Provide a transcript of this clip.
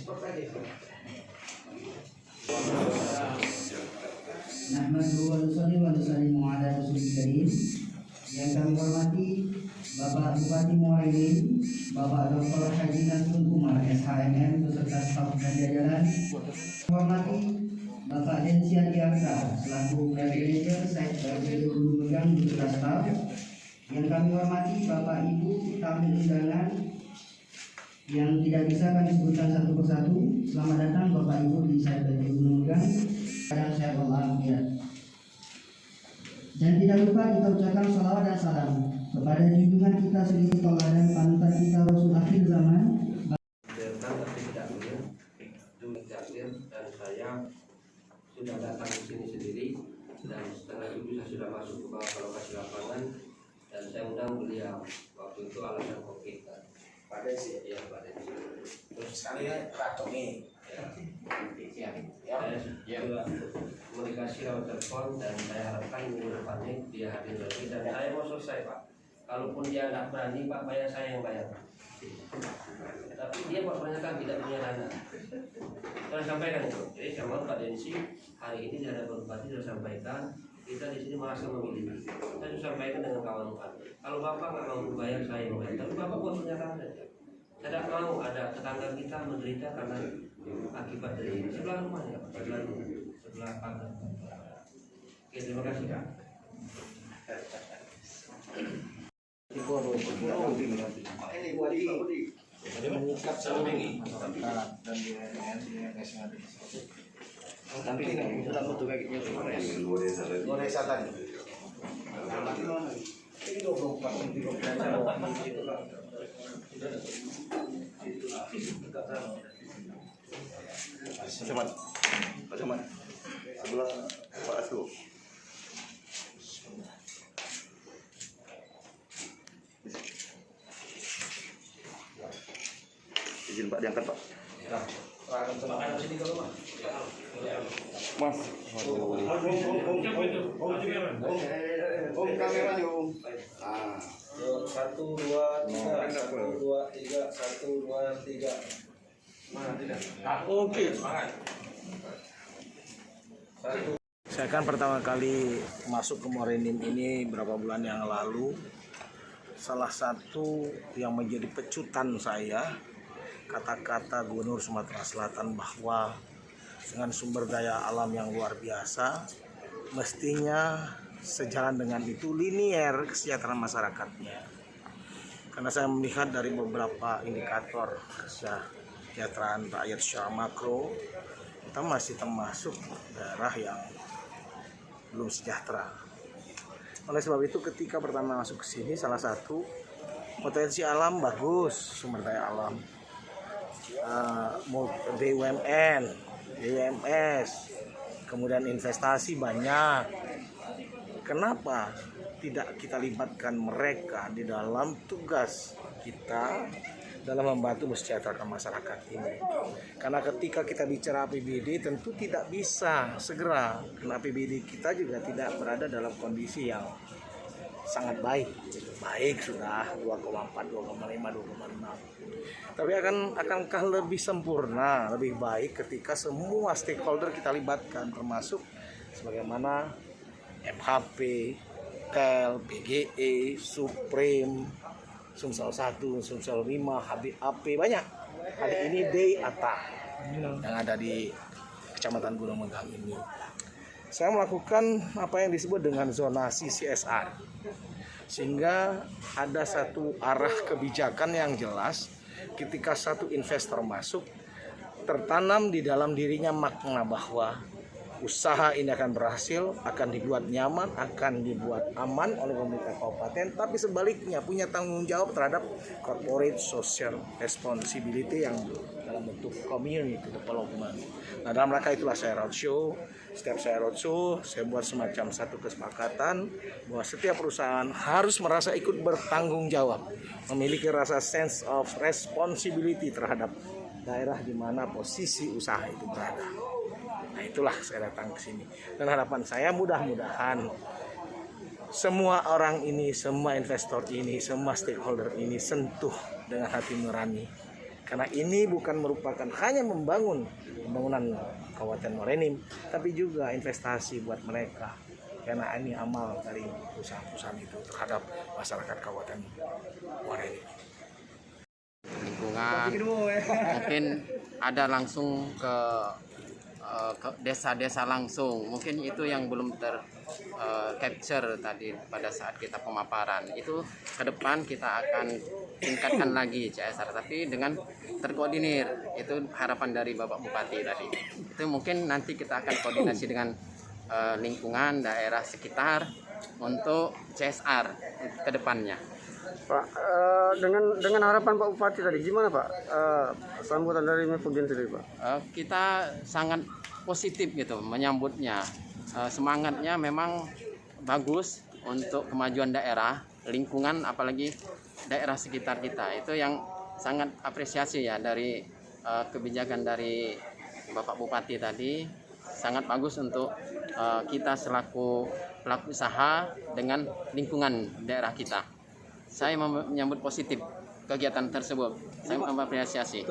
Yang kami hormati Bapak Bupati Muara Enim, Bapak Dr. Haji Nasrul Umar SHMM beserta staf dan jajaran. Hormati Bapak Densian Diaksa selaku Manager Site LPDU Hulu Megang beserta staf. Yang kami hormati Bapak Ibu tamu undangan yang tidak bisa kami sebutkan satu persatu. Selamat datang Bapak Ibu di Site LPDU Hulu Megang. Kadang saya mohon ya. Dan tidak lupa kita ucapkan salawat dan salam kepada junjungan kita sendiri teladan panutan kita Rasul akhir zaman. Dan saya sudah datang ke sini sendiri dan setengah 7 saya sudah masuk ke bawah lokasi lapangan dan saya undang beliau waktu itu alasan COVID kan. Pada sih ya pada sih. Terus sekalian Pak Tommy. Saya juga komunikasi lewat telepon dan saya harapkan minggu depannya dia hadir lagi dan saya mau selesai Pak. Kalaupun dia nggak berani Pak, bayar saya yang bayar. Tapi dia kebanyakan tidak punya dana. Saya sampaikan itu. Jadi saya mau Pak Densi hari ini tidak ada Bupati sudah sampaikan kita di sini merasa memilih. Saya sudah sampaikan dengan kawan-kawan. Kalau Bapak nggak mau membayar saya yang bayar. Tapi Bapak buat pernyataan saja. Saya tidak mau ada tetangga kita menderita karena akibat dari sebelah rumahnya, sebelah pagar. Oke, terima kasih Kak. Jadi menyikat selebih dan di tapi ini sudah butuh kayak gitu. Desa tadi. Ini 24 Pak Camat, sebelah Pak Aslu. Izin Pak diangkat Pak. Mas. Om kamera Om. 1, 2, 3, 1, 2, 3, 1, 2, 3. Mana tidak? Oke. Saya kan pertama kali masuk ke Muara Enim ini beberapa bulan yang lalu. Salah satu yang menjadi pecutan saya kata-kata Gubernur Sumatera Selatan bahwa dengan sumber daya alam yang luar biasa mestinya sejalan dengan itu linier kesejahteraan masyarakatnya. Karena saya melihat dari beberapa indikator kesejahteraan rakyat secara makro, kita masih termasuk daerah yang belum sejahtera. Oleh sebab itu ketika pertama masuk ke sini, salah satu potensi alam bagus, sumber daya alam, BUMN, BUMS, kemudian investasi banyak. Kenapa tidak kita libatkan mereka di dalam tugas kita dalam membantu mesejahterakan masyarakat ini? Karena ketika kita bicara APBD tentu tidak bisa segera, karena APBD kita juga tidak berada dalam kondisi yang sangat baik. Baik sudah 2,4, 2,5, 2,6. Tapi akankah lebih sempurna, lebih baik ketika semua stakeholder kita libatkan, termasuk sebagaimana MHP, TEL, PGE, Supreme, Sumsel 1, Sumsel 5, HBAP, banyak. Hari ini DATA yang ada di Kecamatan Gunung Megang ini. Saya melakukan apa yang disebut dengan zonasi CSR. Sehingga ada satu arah kebijakan yang jelas ketika satu investor masuk, tertanam di dalam dirinya makna bahwa usaha ini akan berhasil, akan dibuat nyaman, akan dibuat aman oleh pemerintah kabupaten, tapi sebaliknya punya tanggung jawab terhadap corporate social responsibility yang dalam bentuk community development. Nah, dalam rangka itulah saya roadshow. Setiap saya roadshow, saya buat semacam satu kesepakatan bahwa setiap perusahaan harus merasa ikut bertanggung jawab, memiliki rasa sense of responsibility terhadap daerah di mana posisi usaha itu berada. Nah, itulah saya datang ke sini. Dan harapan saya mudah-mudahan semua orang ini, semua investor ini, semua stakeholder ini sentuh dengan hati nurani Karena ini bukan merupakan hanya pembangunan Kabupaten Muara Enim, tapi juga investasi buat mereka. Karena ini amal dari perusahaan-perusahaan itu terhadap masyarakat Kabupaten Muara Enim. Lingkungan mungkin ada langsung ke desa-desa langsung, mungkin itu yang belum capture tadi pada saat kita pemaparan. Itu ke depan kita akan tingkatkan lagi CSR, tapi dengan terkoordinir. Itu harapan dari Bapak Bupati tadi. Itu mungkin nanti kita akan koordinasi dengan lingkungan daerah sekitar untuk CSR ke depannya. Pak, dengan harapan Pak Bupati tadi, gimana Pak sambutan dari Mepugin sendiri Pak? Kita sangat positif gitu menyambutnya. Semangatnya memang bagus untuk kemajuan daerah, lingkungan, apalagi daerah sekitar kita. Itu yang sangat apresiasi ya dari kebijakan dari Bapak Bupati tadi. Sangat bagus untuk kita selaku pelaku usaha dengan lingkungan daerah kita. Saya menyambut positif kegiatan tersebut. Saya mengapresiasi.